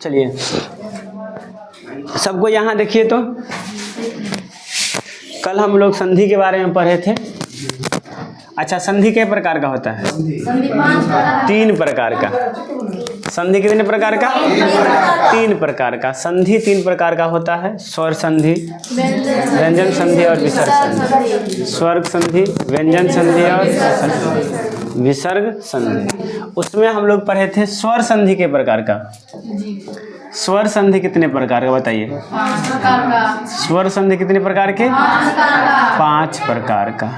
चलिए सबको यहाँ देखिए तो, कल हम लोग संधि के बारे में पढ़े थे। अच्छा, संधि कितने प्रकार का होता है? 3 प्रकार का। संधि कितने प्रकार का? 3 प्रकार का। संधि 3 प्रकार का होता है, स्वर संधि, व्यंजन संधि और विसर्ग संधि। स्वर संधि, व्यंजन संधि और विसर्ग संधि। उसमें हम लोग पढ़े थे स्वर संधि के प्रकार का। स्वर संधि कितने प्रकार का बताइए? 5 प्रकार का। स्वर संधि कितने प्रकार के? 5 प्रकार का।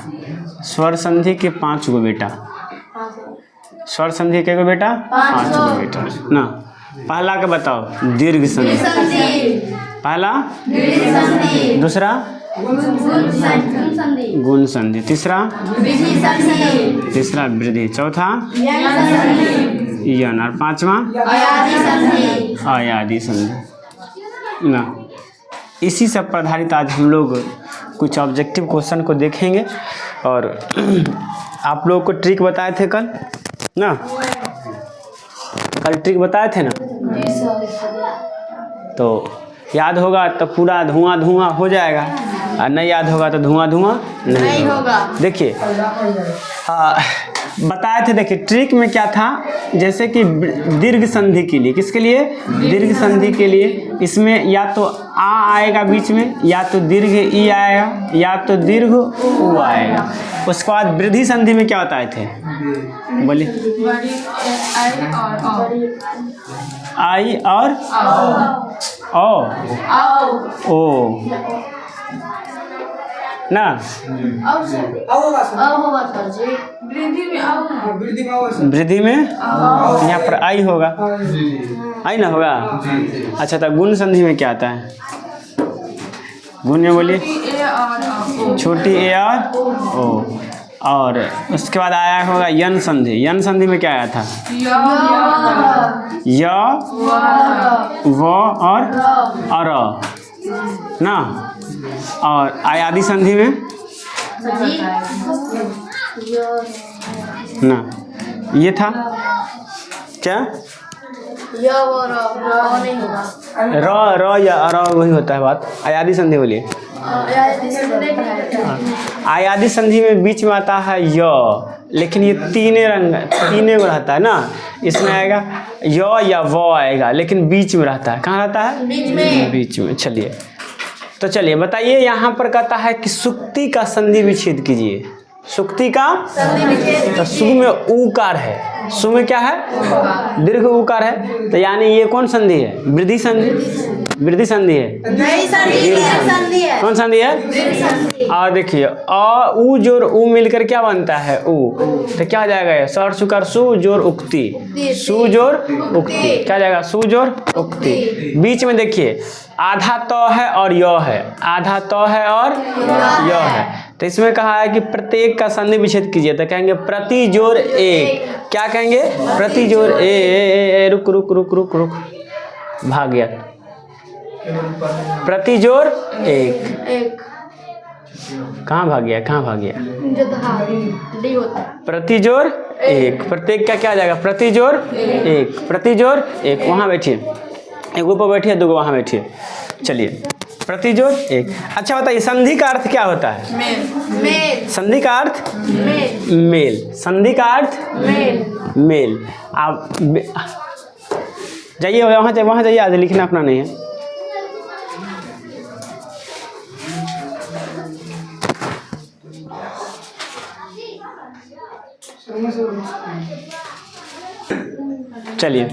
स्वर संधि के 5 गो बेटा। स्वर संधि के गो बेटा? 5 गो बेटा ना। पहला का बताओ, दीर्घ संधि। पहला दूसरा गुण संधि, तीसरा वृद्धि, चौथा यन और 5वां अयादि संधि ना। इसी सब पर आधारित आज हम लोग कुछ ऑब्जेक्टिव क्वेश्चन को देखेंगे। और आप लोगों को ट्रिक बताए थे कल ना, कल ट्रिक बताए थे ना, तो याद होगा तो पूरा धुआं धुआं हो जाएगा, और नहीं याद होगा तो धुआं धुआं नहीं होगा। देखिए बताए थे, देखिए ट्रिक में क्या था, जैसे कि दीर्घ संधि के लिए, किसके लिए? दीर्घ संधि के लिए इसमें या तो आ आएगा बीच में, या तो दीर्घ ई आएगा, या तो दीर्घ उ आएगा। उसके बाद वृद्धि संधि में क्या बताए थे? बोलिए। आई और ओ ना। वृद्धि में यहाँ पर आई होगा, आई ना होगा। अच्छा, तो गुण संधि में क्या आता है? गुण में बोलिए, छोटी ए और ओ। और उसके बाद आया होगा यन संधि। यन संधि में क्या आया था? य, व और ना। और अयादि संधि में ना, ये था क्या? र या र वही होता है बात। अयादि संधि बोलिए। अयादि संधि में बीच में आता है य, लेकिन ये तीने गो रहता है ना। इसमें आएगा य या व आएगा, लेकिन बीच में रहता है। कहाँ रहता है? बीच में। चलिए तो चलिए बताइए, यहाँ पर कहता है कि सुक्ति का संधि विच्छेद कीजिए। सुक्ति का तो सु में उकार है, सु में क्या है? दीर्घ उकार है, तो यानी ये कौन संधि है? वृद्धि संधि। वृद्धि संधि है, कौन संधि है? और देखिए अ उ जोर उ मिलकर क्या बनता है? उ। तो क्या आ जाएगा? सर सुकर सु जोर उक्ति, सु जोर उक्ति। क्या जाएगा? सु जोर उक्ति। बीच में देखिए आधा त है और य है, आधा त है और य है। तो इसमें कहा है कि प्रत्येक का संधि विच्छेद कीजिए, तो कहेंगे प्रति जोर एक। क्या कहेंगे? प्रति जोर ए। रुक रुक रुक रुक रुक, भाग गया। प्रति जोर एक। कहाँ भाग गया? कहाँ भाग गया? प्रति जोर एक। प्रत्येक का क्या आ जाएगा? प्रति जोर एक। प्रति जोर एक। वहाँ बैठिए, एक ऊपर बैठिए, 2 वहाँ बैठिए। चलिए, प्रति जोर एक। अच्छा बताइए, संधि का अर्थ क्या होता है? मेल। संधि का अर्थ मेल। संधि का अर्थ मेल। आप जाइए वहाँ जाइए, आज लिखना अपना नहीं है। चलिए,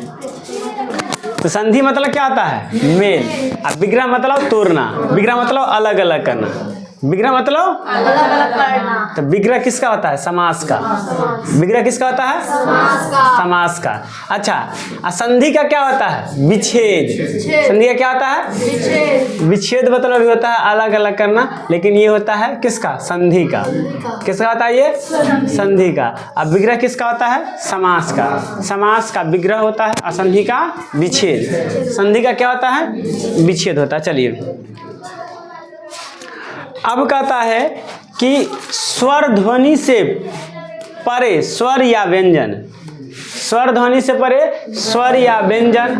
तो संधि मतलब क्या आता है? मेल। अब विग्रह मतलब तोड़ना, विग्रह मतलब अलग अलग करना, विग्रह मतलब अलग अलग करना। तो विग्रह किसका होता है? समास का। विग्रह किसका होता है? समास का। अच्छा, संधि का क्या होता है? विच्छेद। संधि का क्या होता है? विच्छेद मतलब भी होता है अलग अलग करना, लेकिन ये होता है किसका? संधि का। किसका होता है ये? संधि का। अब विग्रह किसका होता है? समास का। समास का विग्रह होता है और संधि का विच्छेद। संधि का क्या होता है? विच्छेद होता है। चलिए अब कहता है कि स्वर ध्वनि से परे स्वर या व्यंजन, स्वर ध्वनि से परे स्वर या व्यंजन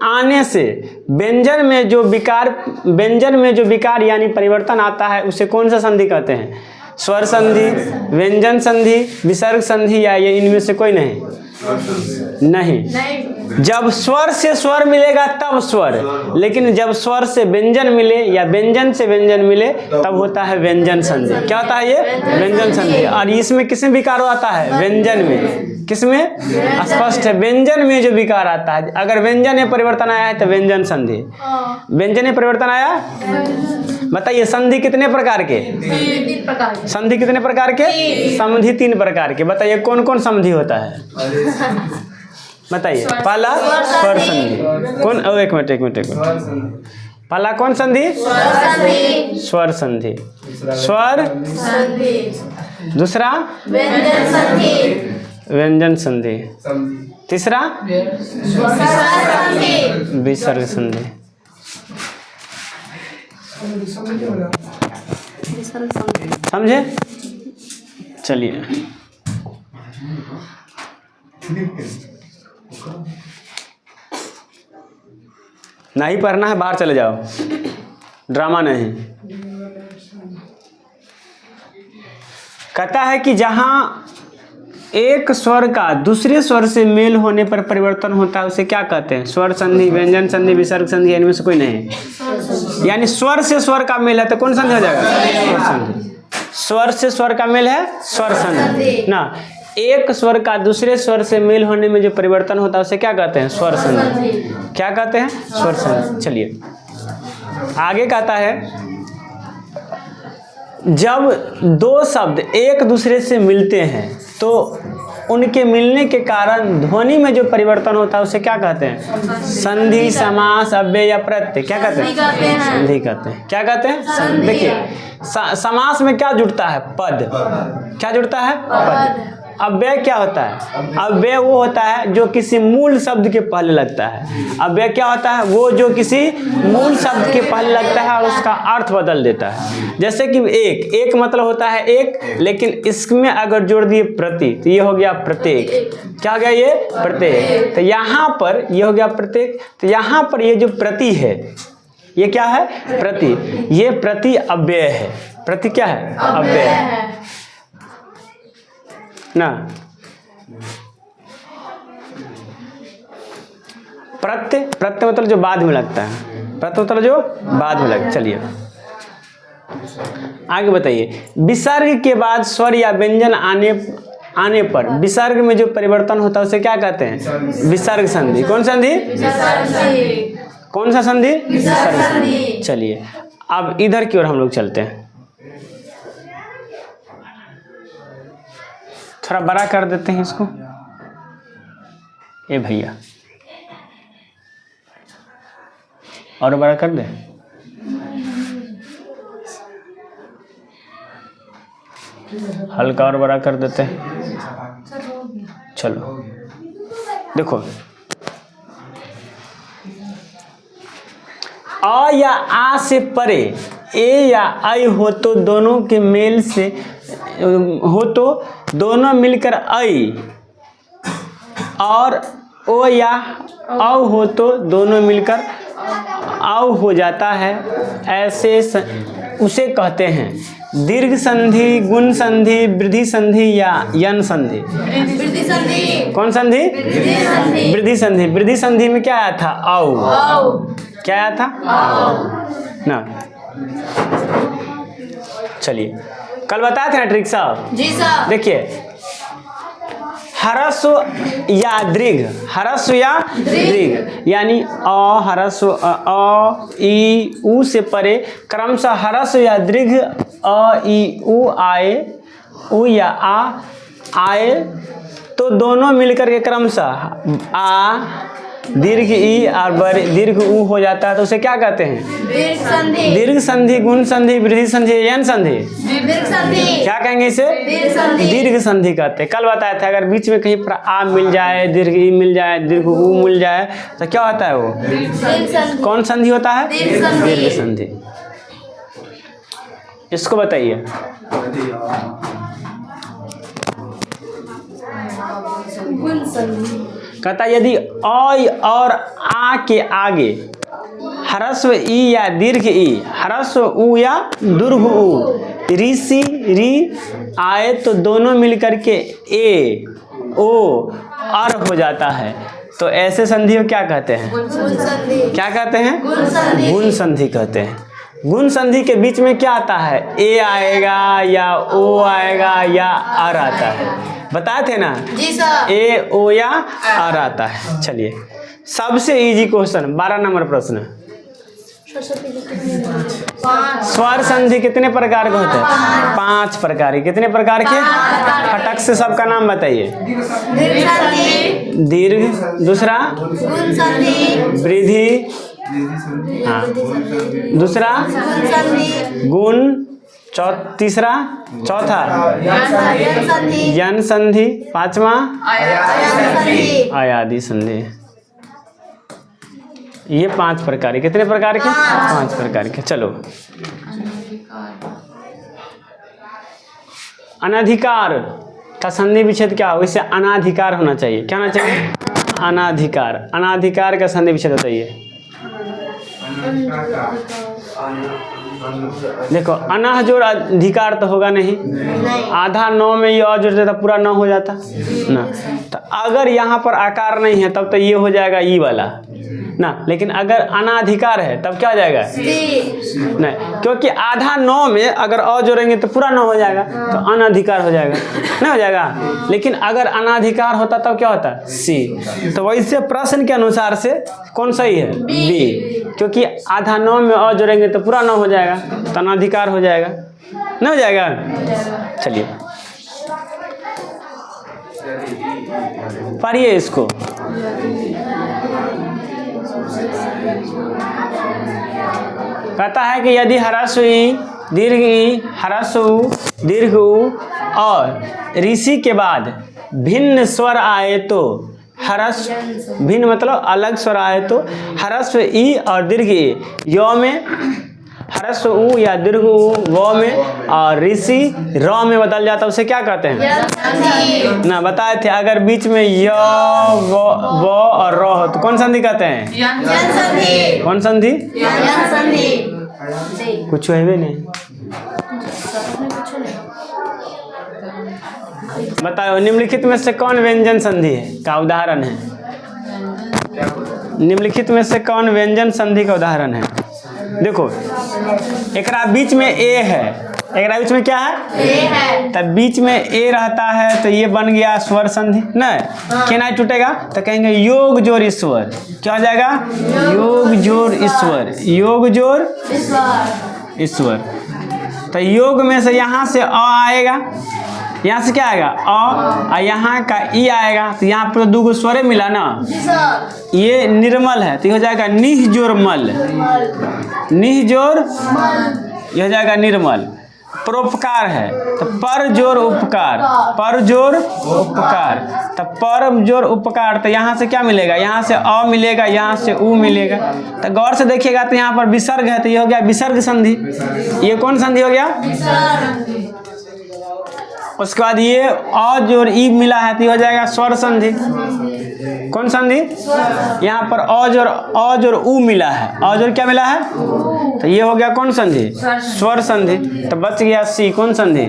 आने से व्यंजन में जो विकार यानी परिवर्तन आता है उसे कौन सा संधि कहते हैं? स्वर संधि, व्यंजन संधि, विसर्ग संधि, या ये इनमें से कोई नहीं। जब स्वर से स्वर मिलेगा तब स्वर, लेकिन जब स्वर से व्यंजन मिले या व्यंजन से व्यंजन मिले तब होता है व्यंजन संधि। क्या होता है ये? व्यंजन संधि। और इसमें किसमें विकार आता है? व्यंजन में। किसमें? स्पष्ट है, व्यंजन में जो विकार आता है। अगर व्यंजन में परिवर्तन आया है तो व्यंजन संधि। व्यंजन में परिवर्तन आया, बताइए संधि कितने प्रकार के? 3 प्रकार के। संधि कितने प्रकार के? संधि 3 प्रकार के। बताइए कौन कौन संधि होता है? बताइए। पहला स्वर संधि। कौन? एक मिनट। पहला कौन संधि? स्वर संधि। स्वर संधि। दूसरा व्यंजन संधि। तीसरा विसर्ग संधि। समझे? चलिए, नहीं पढ़ना है बाहर चले जाओ, ड्रामा नहीं। कहता है कि जहां एक स्वर का दूसरे स्वर से मेल होने पर परिवर्तन होता है उसे क्या कहते हैं? स्वर संधि, व्यंजन संधि, विसर्ग संधि, इनमें से कोई नहीं। यानी स्वर से स्वर का मेल है तो कौन संधि हो जाएगा? स्वर संधि। स्वर से स्वर का मेल है स्वर संधि ना। एक स्वर का दूसरे स्वर से मेल होने में जो परिवर्तन होता है उसे क्या कहते हैं? स्वर संधि। क्या कहते हैं? स्वर संधि। चलिए आगे कहता है, जब 2 शब्द एक दूसरे से मिलते हैं तो उनके मिलने के कारण ध्वनि में जो परिवर्तन होता है उसे क्या कहते हैं? संधि, समास, अव्यय या प्रत्यय। क्या कहते हैं? संधि कहते हैं। क्या कहते हैं? देखिए समास में क्या जुड़ता है? पद। क्या जुड़ता है? पद। अव्यय क्या होता है? अव्यय वो होता है जो किसी मूल शब्द के पहले लगता है। अव्यय क्या होता है? वो जो किसी मूल शब्द के पहले लगता है और उसका अर्थ बदल देता है। जैसे कि एक मतलब होता है एक, लेकिन इसमें अगर जोड़ दिए प्रति तो ये हो गया प्रत्येक। क्या हो गया? ये प्रत्येक। तो यहाँ पर ये हो गया प्रत्येक। तो यहाँ पर ये जो प्रति है ये क्या है? प्रति। ये प्रति अव्यय है। प्रति क्या है? अव्यय है ना। प्रत्यय मतलब जो बाद में लगता है। प्रत्यय मतलब जो बाद में लगता। चलिए आगे बताइए। विसर्ग के बाद स्वर या व्यंजन आने पर विसर्ग में जो परिवर्तन होता है उसे क्या कहते हैं? विसर्ग संधि। कौन संधि? कौन सा संधि? विसर्ग संधि। चलिए अब इधर की ओर हम लोग चलते हैं। थोड़ा बड़ा कर देते हैं इसको। ए भैया और बड़ा कर दे। हल्का और बड़ा कर देते हैं। चलो देखो, अ या आ से परे ए या ऐ हो तो दोनों के मेल से हो तो दोनों मिलकर ऐ, और ओ या औ हो तो दोनों मिलकर औ हो जाता है। ऐसे उसे कहते हैं दीर्घ संधि, गुण संधि, वृद्धि संधि या यन संधि। वृद्धि संधि। कौन संधि? वृद्धि संधि। वृद्धि संधि में क्या आया था? औ। क्या आया था? ना। चलिए कल बताए थे ना ट्रिक साहब? जी साहब। देखिए ह्रस्व या दीर्घ, ह्रस्व या दीर्घ यानी अ ह्रस्व अ ई उ से परे क्रमशः ह्रस्व या दीर्घ अ ई उ आए, उ या आ आए तो दोनों मिलकर के क्रमशः आ दीर्घ ई और दीर्घ उ हो जाता है तो उसे क्या कहते हैं? दीर्घ संधि। दीर्घ संधि, गुण संधि, वृद्धि संधि, यन संधि। दीर्घ संधि। क्या कहेंगे इसे? दीर्घ संधि कहते हैं। कल बताया था अगर बीच में कहीं पर आ मिल जाए, दीर्घ ई मिल जाए, दीर्घ उ मिल जाए तो क्या होता है? वो कौन संधि होता है? दीर्घ संधि। इसको बताइए। गुण संधि। कहता यदि अ और आ के आगे ह्रस्व ई या दीर्घ ई, ह्रस्व उ या दीर्घ उ, ऋषि री आए तो दोनों मिलकर के ए ओ अर हो जाता है। तो ऐसे संधि को क्या कहते हैं? गुण संधि। क्या कहते हैं? गुण संधि। गुण संधि कहते हैं। गुण संधि के बीच में क्या आता है? ए आएगा या ओ आएगा या अर आता है। बताए थे ना? जी सर। ए ओ या अर आता है। चलिए सबसे इजी क्वेश्चन 12 नंबर प्रश्न। स्वर संधि कितने प्रकार के होते हैं? 5 प्रकार के। कितने प्रकार के? फटक से सबका नाम बताइए। दीर्घ संधि। दीर्घ, दूसरा गुण संधि। वृद्धि, हाँ, दूसरा गुण संधि। गुण, तीसरा चौथा यन संधि। यन संधि, पांचवा अयन संधि। आयादी संधि। ये 5 प्रकार के। कितने प्रकार के? 5 प्रकार के। चलो अनधिकार का संधि विच्छेद क्या हो? इससे अनाधिकार होना चाहिए। क्या होना चाहिए? अनाधिकार। अनाधिकार का संधि विच्छेद बताइए। देखो अनाह जोड़ अधिकार तो होगा नहीं, आधा 9 में ये और जोड़ देता पूरा 9 हो जाता ना। तो अगर यहाँ पर आकार नहीं है तब तो ये हो जाएगा ई वाला ना, लेकिन अगर अनाधिकार है तब क्या हो जाएगा? नहीं, क्योंकि आधा 9 में अगर और जोड़ेंगे तो पूरा 9 हो जाएगा, तो अनाधिकार हो जाएगा, नहीं हो जाएगा। लेकिन अगर अनाधिकार होता तब क्या होता? सी। तो वैसे प्रश्न के अनुसार से कौन सही है? बी, क्योंकि आधा 9 में और जोड़ेंगे तो पूरा 9 हो जाएगा, तो अनाधिकार हो जाएगा, नहीं हो जाएगा। चलिए पढ़िए इसको। कहता है कि यदि ह्रस्व ई, दीर्घ ई, ह्रस्व उ, दीर्घ उ और ऋषि के बाद भिन्न स्वर आए तो ह्रस्व, भिन्न मतलब अलग स्वर आए तो ह्रस्व ई और दीर्घ ई, यो में ह्रस्व उ या दीर्घ उ वो में और ऋषि र में बदल जाता है, उसे क्या कहते हैं? ना बताए थे। अगर बीच में य वो और र हो तो कौन संधि कहते हैं? यन संधि। कौन संधि? यन संधि। कुछ है भी नहीं। बताओ निम्नलिखित में से कौन व्यंजन संधि है का उदाहरण है? निम्नलिखित में से कौन व्यंजन संधि का उदाहरण है? देखो एकरा बीच में ए है, एकरा बीच में क्या है? ए है। तब बीच में ए रहता है तो ये बन गया स्वर संधि। नहीं क्या नहीं टूटेगा तो कहेंगे योग जोड़ ईश्वर। क्या हो जाएगा? योग जोड़ ईश्वर। योग जोड़ ईश्वर। तो योग में से यहाँ से अ आएगा, यहाँ से क्या आएगा? अ, और यहाँ का ई आएगा, तो यहाँ पर 2 स्वरे मिला ना। ये निर्मल है तो ये हो जाएगा निह जोड़ मल। निह जोड़ ये हो जाएगा निर्मल। परोपकार है तो पर जोड़ उपकार, पर जोड़ उपकार। तो पर जोड़ उपकार, तो यहाँ से क्या मिलेगा? यहाँ से अ मिलेगा, यहाँ से उ मिलेगा। तो गौर से देखिएगा तो यहाँ पर विसर्ग है तो ये हो गया विसर्ग संधि। ये कौन संधि हो गया? उसके बाद ये अ जोड़ ई मिला है तो ये हो जाएगा स्वर संधि। कौन संधि? यहाँ पर अ जोड़ उ मिला है, अ जोड़ क्या मिला है? तो ये हो गया कौन संधि? स्वर संधि। तो बच गया सी। कौन संधि?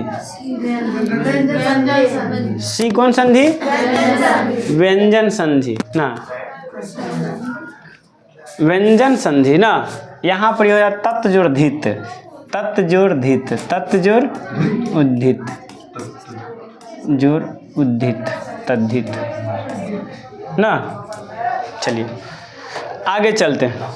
सी कौन संधि? व्यंजन संधि ना, व्यंजन संधि ना। यहाँ पर हो जाए तत् जोड़ धित, तत् जोड़ धित, तत् जोड़ उद्धित, जोड़ उद्धित, तद्धित ना। चलिए आगे चलते हैं।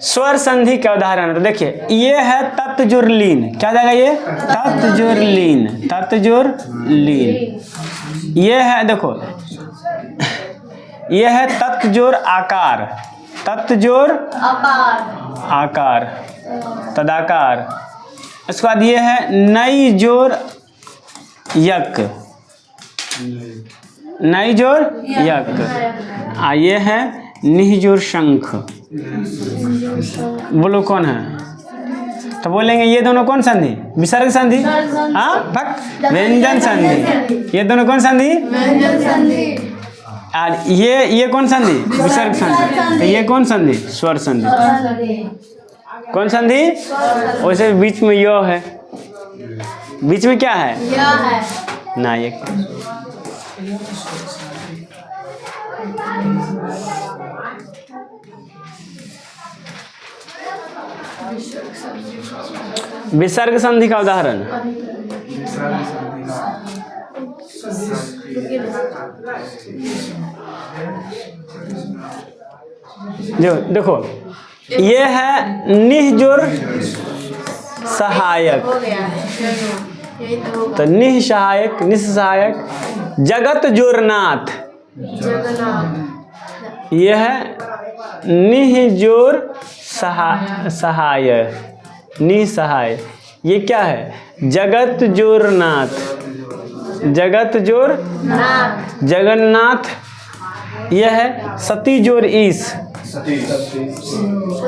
स्वर संधि का उदाहरण तो देखिए ये है तत् जोड़ लीन। क्या जाएगा ये? तत् जोड़ लीन, तत् जोड़ लीन। ये है देखो ये है तत् जोड़ आकार, तत् जोड़ आकार, तदाकार। इसके बाद ये है नई जोड़ यक, नई जोड़ यक। ये है निह जोड़ शंख। बोलो कौन है? तो बोलेंगे ये दोनों कौन संधि? विसर्ग संधि। हाँ भक्त व्यंजन संधि। ये दोनों कौन संधि? व्यंजन संधि। और ये कौन संधि? विसर्ग संधि। तो ये कौन संधि? स्वर संधि। कौन संधि? वैसे बीच में यो है। बीच में क्या है? यह है। ना ये विसर्ग संधि का उदाहरण देखो ये है निःजोर सहायक। हो गया है। यही तो होगा। तो निःसहायक निःसहायक जगत जोरनाथ। जगन्नाथ। यह है निःजोर सहाय निसहाय। ये क्या है? जगत जोरनाथ। जगत जोर नाथ। जगन्नाथ। यह है सती जोर ईस।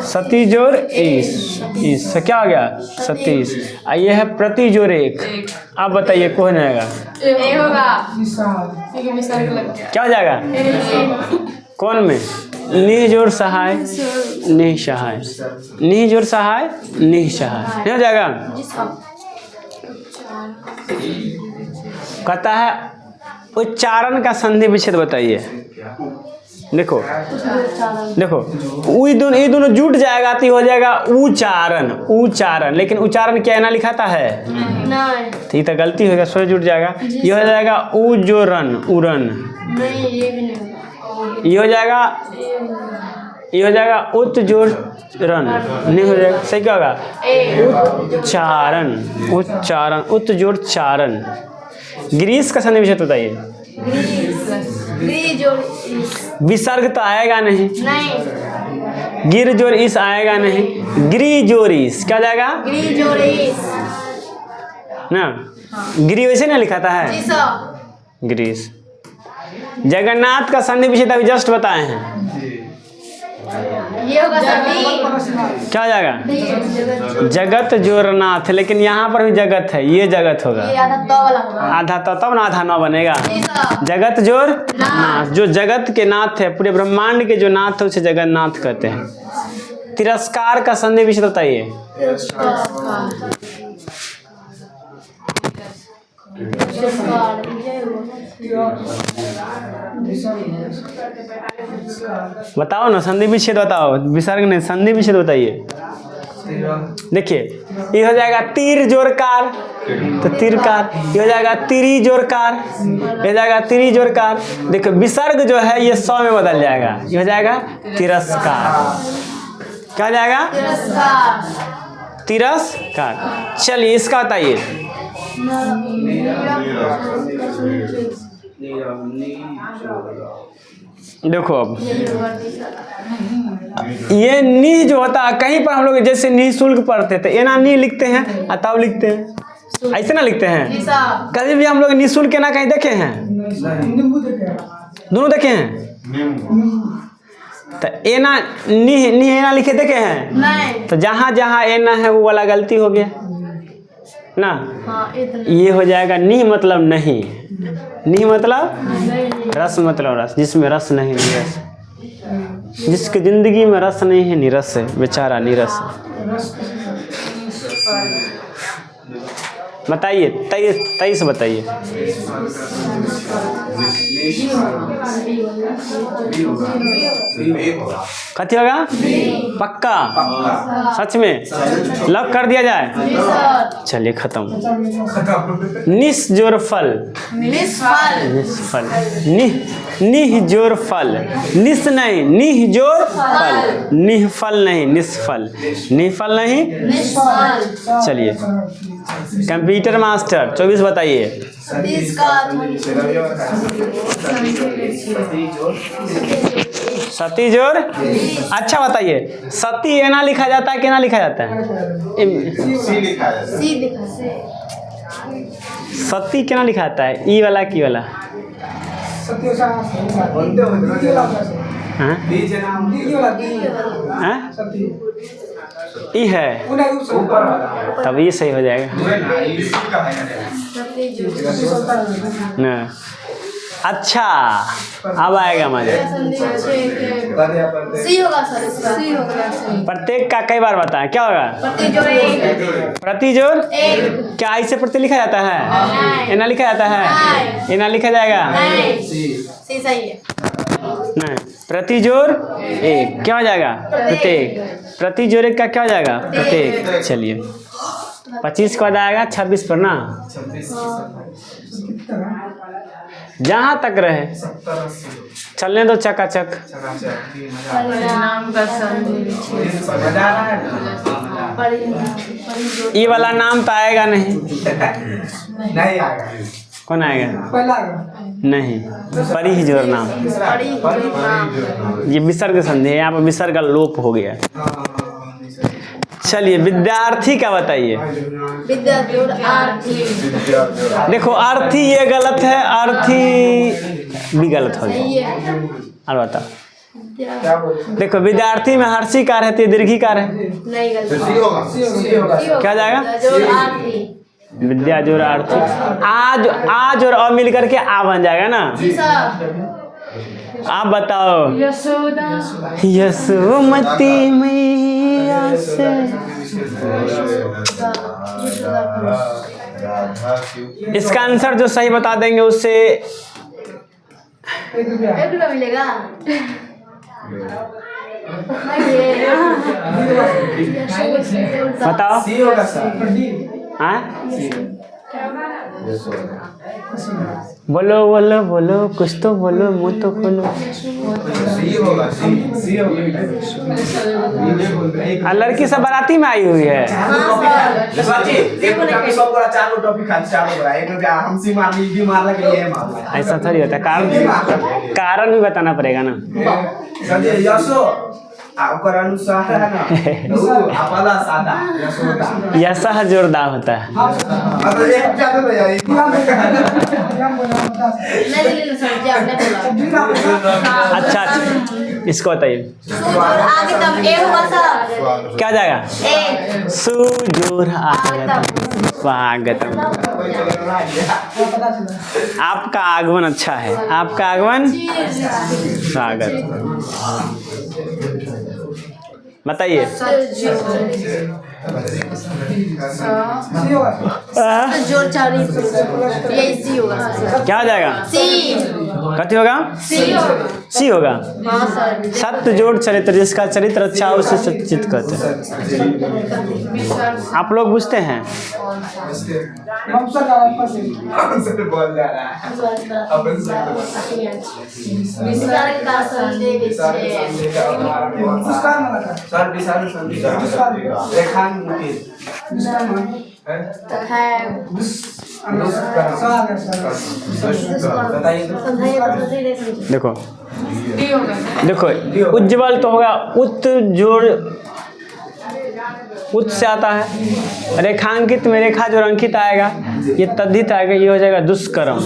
सती जोर ईस से क्या हो गया? सतीश। यह है प्रति जोर एक। आप बताइए कौन आएगा? ए होगा। क्या हो जाएगा? कौन में? निःजोर सहाय निःसहाय। निःजोर सहाय निःसहाय नहीं हो जाएगा? कहता है उच्चारण का संधि विच्छेद बताइए। देखो ये दोनों जुट जाएगा तो हो जाएगा उच्चारण। उच्चारण लेकिन उच्चारण क्या ना लिखाता है? नहीं। तो ये तो गलती होगा, स्वर जुट जाएगा। ये हो जाएगा उजोरन उरन। नहीं ये भी नहीं होगा। ये हो जाएगा उच्चजोरन नहीं हो जाएगा। सही क्या होगा? उच्चारण उच्चारण उच्चजोरचारण। ग्रीस का संधि विच्छेद बताइए। विसर्ग तो आएगा नहीं। नहीं। गिर जोर इस आएगा नहीं। गिरी जोर इस क्या जाएगा? ना गिरी वैसे ना लिखाता है। ग्रीस। जगन्नाथ का संधि विच्छेद अभी जस्ट बताए हैं। ये होगा सती। क्या हो जाएगा? जगत जोरनाथ। लेकिन यहाँ पर भी जगत है, ये जगत होगा। ये आधा तो वाला होगा। आधा तो तब ना आधा नौ बनेगा। जगत जोर नाथ। जो जगत के नाथ है, पूरे ब्रह्मांड के जो नाथ है उसे जगन्नाथ कहते हैं। तिरस्कार का संधि विच्छेद बताइए। बताओ ना संधि विच्छेद बताओ। विसर्ग नहीं, संधि विच्छेद बताइए। देखिए ये हो जाएगा तीर जोरकार तो तीरकार। ये हो जाएगा तिरी जोरकार। ये हो जाएगा तिरी जोरकार। देखो विसर्ग जो है ये 100 में बदल जाएगा। ये हो जाएगा तिरस्कार। क्या हो जाएगा? तिरस्कार। चलिए इसका बताइए। देखो अब ये नी जो होता है, कहीं पर हम लोग जैसे निःशुल्क पढ़ते थे, ये ना नी लिखते हैं और तब लिखते हैं, ऐसे ना लिखते हैं। कभी भी हम लोग निःशुल्क ना कहीं देखे हैं? दोनों देखे हैं। तो ए ना नी ए ना लिखे देखे हैं? नहीं। तो जहाँ जहाँ ए ना है वो वाला गलती हो गया ना। हाँ, ये हो जाएगा नी मतलब नहीं। नी मतलब रस मतलब रस। जिसमें रस नहीं निरस। जिसकी जिंदगी में रस नहीं है निरस है, बेचारा निरस है। बताइए 23 बताइए। कथी होगा? पक्का? सच में? लॉक कर दिया जाए? चलिए खत्म। निस जोर फल। निष्फल। निह जोर फल। निस नहीं, निह जोर फल। निःफल नहीं, निष्फल। निःफल नहीं। चलिए कंप्यूटर मास्टर 24 बताइए। सती जोर। अच्छा बताइए, सती एना लिखा जाता है कि ना लिखा जाता है? सती क्या लिखा जाता है? ई वाला की वाला? हाँ? हाँ? ई है, तब ये सही हो जाएगा ना। अच्छा, अब आएगा मजा। सी होगा सर, इसका सी होगा सही। प्रत्येक का कई बार बताएं, क्या होगा? प्रतिजोड़ एक, प्रतिजोड़ एक, क्या ऐसे प्रत्यय लिखा जाता है? नहीं। एना लिखा जाता है? नहीं। एना लिखा जाएगा? नहीं, सी सही है। नहीं, प्रतिजोड़ एक क्या हो जाएगा? प्रत्येक। प्रतिजोड़ एक का क्या हो जाएगा? प्रत्येक। चलिए 25 का बाद आएगा 26 पर ना, जहाँ तक रहे चलने दो चकाचक। परिणाम का संधि ये वाला नाम तो आएगा नहीं। नहीं आएगा। कौन आएगा? नहीं, परी ही जोर नाम। ये विसर्ग संधि है, यहाँ पर विसर्ग का लोप हो गया। चलिए विद्यार्थी का बताइए। विद्याजोड़ आर्थी। देखो अर्थी ये गलत है, अर्थी भी गलत हो सही गया। है। और बताओ, देखो विद्यार्थी में हर्षी कार है तो दीर्घी कार है, नहीं गलत। सी होगा। सी होगा। क्या जाएगा? विद्याजोड़ आर्थी। विद्या जोड़ अर्थी। आज और अ मिल करके आ बन जाएगा ना। जी सर। आप बताओ। यशोदा। यशोमती मैया से। इसका आंसर जो सही बता देंगे उससे 1 रुपया मिलेगा। नहीं है। बताओ। सी होगा सर। हाँ बोलो बोलो बोलो, कुछ तो बोलो, मुँह तो खोलो। सी होगा। सी होगा। लड़की सब बाराती में आई हुई है। चारों टॉपिक हमसे मारनी भी मारना के लिए मारना। ऐसा थोड़ी होता है, कारण भी बताना पड़ेगा ना। यशो आपका अनुसार है ना, आपला सादा यशोदा। यशः जोरदार होता है। मतलब एक क्या तो यार नहीं ले सर जी, आपने बोला। अच्छा इसको बताइए सुजोड़ आगे तब ए होगा सर। क्या जाएगा? ए। सुजोर स्वागतम। आपका आगमन अच्छा है, आपका आगमन स्वागत। बताइए। जोड़ चारी यही सी होगा सर। क्या हो जाएगा? सी। कथी होगा? सी होगा। सी होगा। हाँ सर। सत्य जोड़ चरित्र, जिसका चरित्र अच्छा हो उसे सच्चित कहते हैं। आप लोग बुझते हैं? बोल जा रहा है। विसर्ग का संधि विच्छेद। सर विशाल संधि रेखांकित है। देखो देखो, उज्जवल तो होगा उत जोड़ उत से आता है। रेखांकित में रेखा जोड़ अंकित आएगा, ये तद्धित आएगा, ये हो जाएगा दुष्कर्म।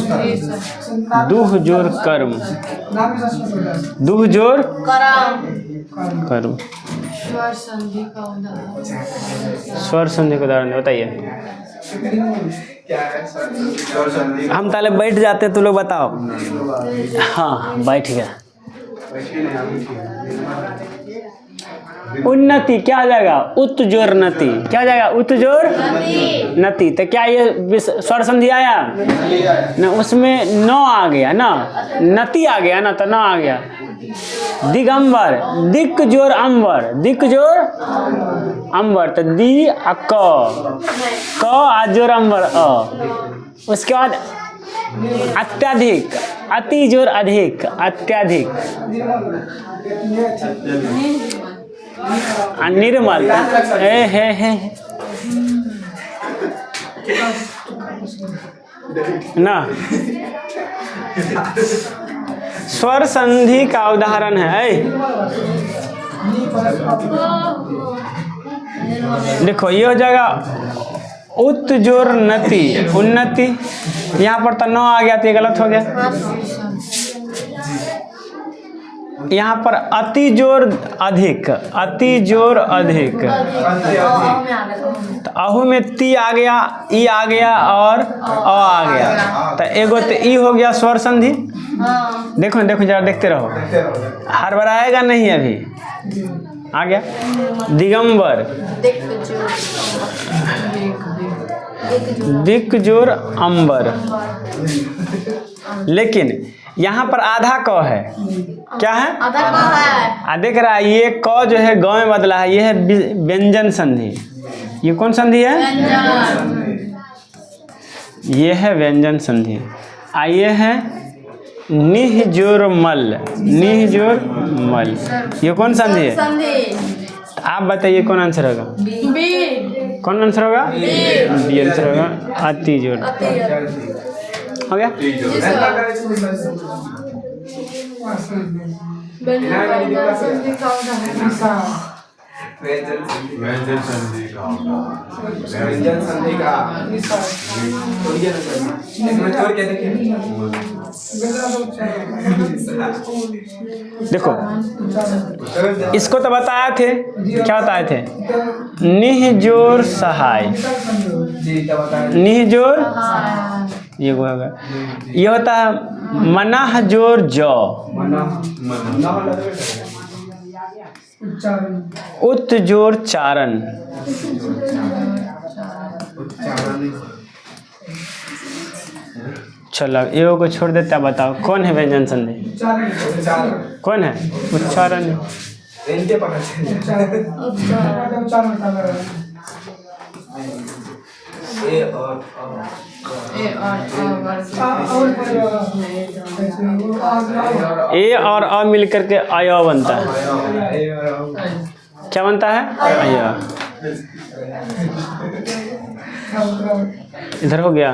दुह जोड़ कर्म, दुह जोड़ कर्म। स्वर संधि का उदाहरण। स्वर संधि का उदाहरण बताइए। हम ताले बैठ जाते हैं तो लोग बताओ। हाँ बैठ गया। उन्नति क्या हो जाएगा? उत जोर नति। क्या हो जाएगा? उत जोर नति। तो क्या ये स्वर संधि आया ना? उसमें न आ गया ना, नति आ गया ना, तो न आ गया। दिगंबर, दिक जोर अंबर, दिक जोर अंबर, तो दी आ क आ जोर अंबर अ। उसके बाद अत्यधिक, अति जोर अधिक, अत्यधिक। निर्मल है ना। स्वर संधि का उदाहरण है। देखो ये हो जाएगा उत जोर नति, उन्नति। यहाँ पर तो न आ गया तो ये गलत हो गया। यहाँ पर अति जोर अधिक, अति जोर अधिक। में आ गया तो अहू में ती आ गया, ई आ गया और अ आ गया। तो एगो तो ई हो गया स्वर संधि। हाँ देखो देखो जरा देखते रहो, हड़बड़ाएगा नहीं अभी। आ गया दिगंबर, दिक जोर अंबर। लेकिन यहाँ पर आधा क है, क्या है? आधा का है। देख रहा है ये क जो है ग में बदला है, ये है व्यंजन संधि। ये कौन संधि है? ये है व्यंजन संधि। ये है निह जोर मल, निह जोर मल। ये कौन संधि है? संधि। आप बताइए कौन आंसर होगा? बी। कौन आंसर होगा? बी आंसर होगा। अति जोर हो गया। व्यंजन संधि का व्यंजन संधि का इसमें जोर क्या देखिए? देखो इसको तो बताए थे, क्या बताए थे? निह जोर सहाय, जी क्या बताएं? निह जोर ये होगा। ये होता है मनाह जोर जौ, उत जोर चारण। चलो एगो को छोड़ देते हैं, बताओ कौन है व्यंजन संधि? कौन है? उच्चारण। इनके पता चल ए और ए और अ मिल करके अय बनता है। क्या बनता है? अय। इधर हो गया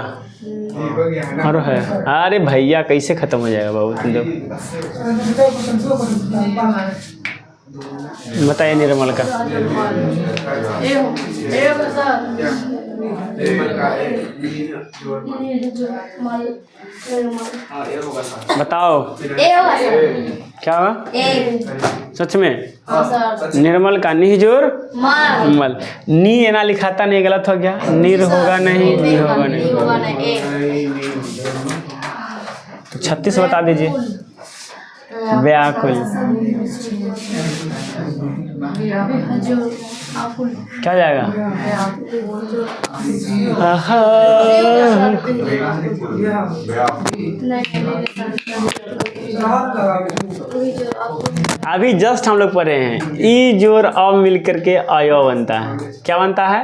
और है। अरे भैया कैसे खत्म हो जाएगा बाबू तुम लोग? बताइए निर्मल का। बताओ क्या होगा? सच में निर्मल का निह जोर मल। नी एना लिखाता नहीं, गलत हो गया। निर होगा नहीं, नी होगा नहीं। तो 36 बता दीजिए। व्याकुल क्या जाएगा? अभी जस्ट हम लोग पढ़े हैं ई जोर अ मिल करके अय बनता है। क्या बनता है?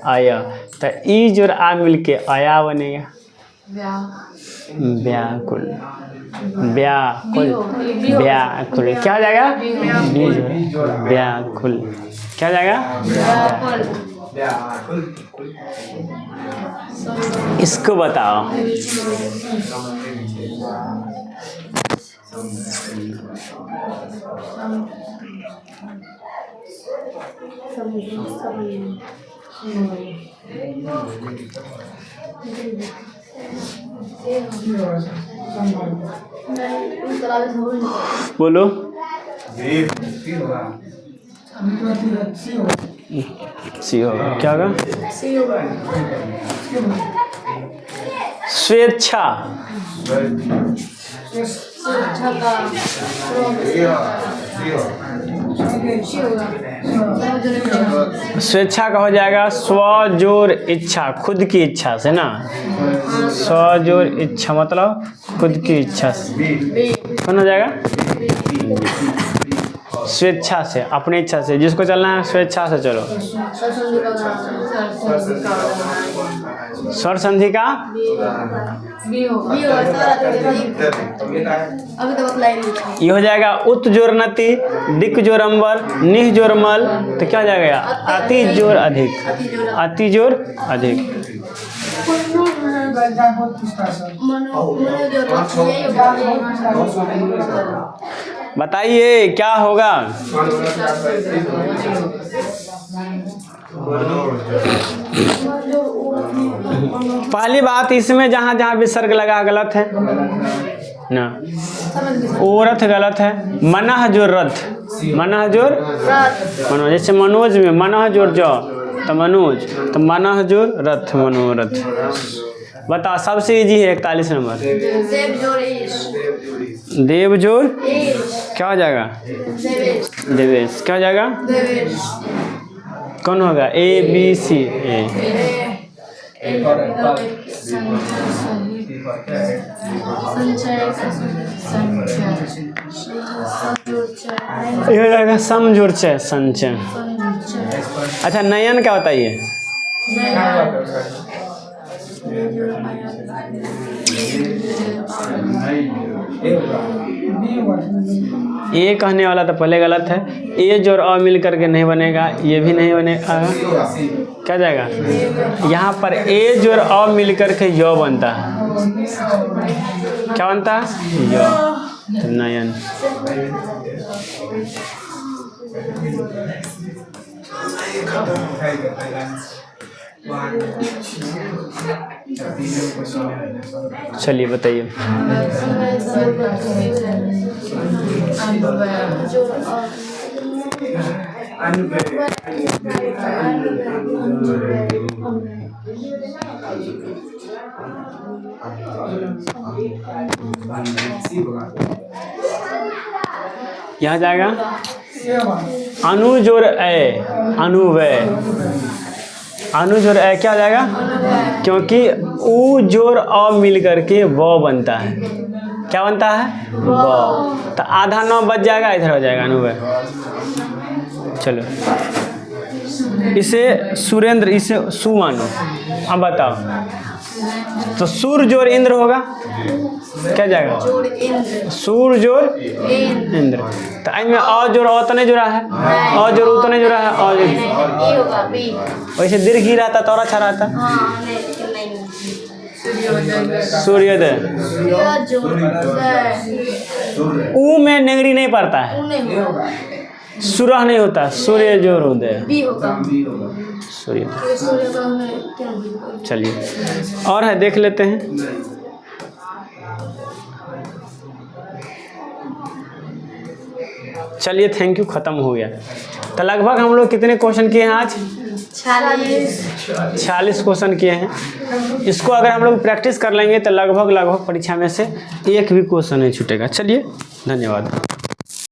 अय। तो ई जोर आ मिल के अया बनेगा। व्याकुल, व्याकुल, व्याकुल। क्या हो जाएगा? व्याकुल। क्या हो जाएगा? इसको बताओ। बोलो। सी होगा। क्या होगा? स्वेच्छा, स्वेच्छा का हो जाएगा स्व जोर इच्छा, खुद की इच्छा से ना। स्व जोर इच्छा मतलब खुद की इच्छा से। कौन हो जाएगा? स्वेच्छा से, अपनी इच्छा से। जिसको चलना है स्वेच्छा से चलो। स्वर संधि का ये हो जाएगा उत जोर नति, दिक जोर अंबर, निह जोर मल। तो क्या हो जाएगा? अति जोर अधिक, अति जोर अधिक। बताइए क्या होगा? पहली बात इसमें जहाँ जहाँ विसर्ग लगा गलत है। ना, समझ गए ओ रथ गलत है। मनः जोर रथ, मनः जोर रथ मनोज, जैसे मनोज में मनः जोर जो तो मनोज, तो मनः जोर रथ मनोरथ। बता, सबसे इजी है 41 नंबर। देव जोर ईश देव जोर ईश क्या हो जाएगा? देवेश देवेश क्या हो जाएगा? देवेश कौन होगा? ए बी सी ए। ये हो जाएगा समझोर च संचय। अच्छा, नयन क्या होता है ये? ए कहने वाला तो पहले गलत है। ए जोर अ मिल करके नहीं बनेगा, ये भी नहीं बनेगा। क्या जाएगा? यहाँ पर ए जोर अ मिल करके य बनता है। क्या बनता है? य। तो नयन। चलिए बताइए। यहाँ जाएगा अनु जोर ए, अनुवय। अनु जोर ए क्या हो जाएगा? क्योंकि ऊ जोर अ मिल करके व बनता है। क्या बनता है? व। तो आधा 9 बच जाएगा, इधर हो जाएगा अनुवय। चलो, इसे सुरेंद्र, इसे सु मानो। अब बताओ, तो सूर जोर इंद्र होगा। क्या जाएगा? जोर इंद्र सूर जोर इंद्र। तो इसमें अ जोर अ तो नहीं जुड़ा है, अ जोर उ तो नहीं जुड़ा है, अ जोर। ए होगा बी। वैसे दीर्घ ही रहता तो और अच्छा रहता। हाँ नहीं सूर्योदय। सूर्य जोर ऊ में नेंगरी नहीं पड़ता है, नहीं होगा सूरह नहीं होता, सूर्य जोर उदय, बी होगा सूर्य। सूर्य का हमें क्या? चलिए और है, देख लेते हैं। चलिए, थैंक यू, ख़त्म हो गया। तो लगभग हम लोग कितने क्वेश्चन किए हैं आज? 46 क्वेश्चन किए हैं। इसको अगर हम लोग प्रैक्टिस कर लेंगे तो लगभग परीक्षा में से एक भी क्वेश्चन नहीं छूटेगा। चलिए, धन्यवाद।